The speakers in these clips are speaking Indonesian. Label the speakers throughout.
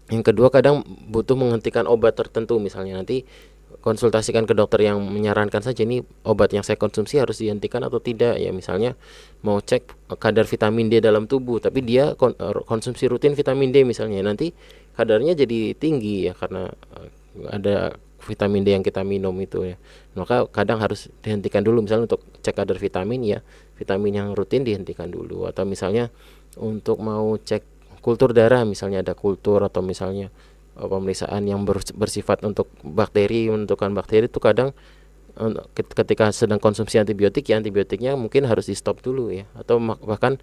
Speaker 1: Yang kedua, kadang butuh menghentikan obat tertentu, misalnya nanti konsultasikan ke dokter yang menyarankan saja ini obat yang saya konsumsi harus dihentikan atau tidak ya. Misalnya mau cek kadar vitamin D dalam tubuh, tapi dia konsumsi rutin vitamin D misalnya, nanti kadarnya jadi tinggi ya karena ada vitamin D yang kita minum itu ya. Maka kadang harus dihentikan dulu, misalnya untuk cek kadar vitamin ya, vitamin yang rutin dihentikan dulu. Atau misalnya untuk mau cek kultur darah, misalnya ada kultur atau misalnya pemeriksaan yang bersifat untuk bakteri, menentukan bakteri itu kadang ketika sedang konsumsi antibiotik ya, antibiotiknya mungkin harus di stop dulu ya, atau bahkan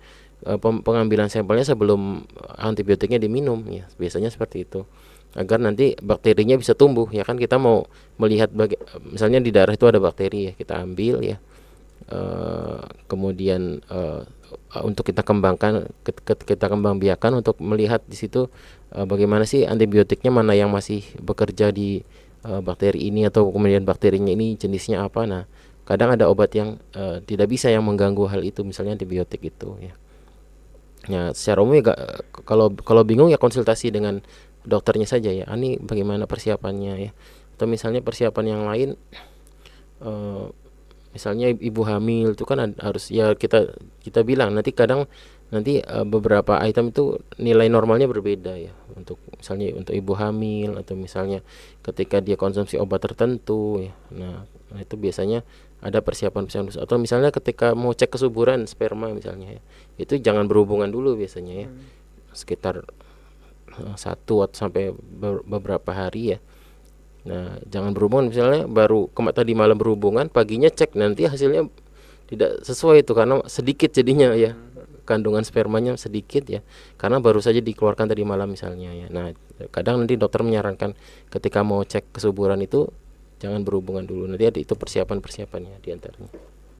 Speaker 1: pengambilan sampelnya sebelum antibiotiknya diminum ya, biasanya seperti itu, agar nanti bakterinya bisa tumbuh ya. Kan kita mau melihat misalnya di darah itu ada bakteri ya, kita ambil ya, kemudian untuk kita kembangkan, kita kembang biakan untuk melihat di situ bagaimana sih antibiotiknya, mana yang masih bekerja di bakteri ini, atau kemudian bakterinya ini jenisnya apa. Nah, kadang ada obat yang tidak bisa yang mengganggu hal itu, misalnya antibiotik itu ya. Ya, secara umum ya, kalau bingung ya konsultasi dengan dokternya saja ya. Ini bagaimana persiapannya ya. Atau misalnya persiapan yang lain, eh, misalnya ibu hamil itu kan harus ya, kita kita bilang nanti kadang nanti beberapa item itu nilai normalnya berbeda ya, untuk misalnya untuk ibu hamil, atau misalnya ketika dia konsumsi obat tertentu ya. Nah, itu biasanya ada persiapan-persiapan. Atau misalnya ketika mau cek kesuburan sperma misalnya ya, itu jangan berhubungan dulu biasanya ya, sekitar 1 sampai beberapa hari ya. Nah, jangan berhubungan, misalnya baru tadi malam berhubungan, paginya cek, nanti hasilnya tidak sesuai itu karena sedikit jadinya ya, kandungan spermanya sedikit ya, karena baru saja dikeluarkan tadi malam misalnya ya. Nah, kadang nanti dokter menyarankan ketika mau cek kesuburan itu jangan berhubungan dulu, nanti ada itu persiapan-persiapannya diantaranya.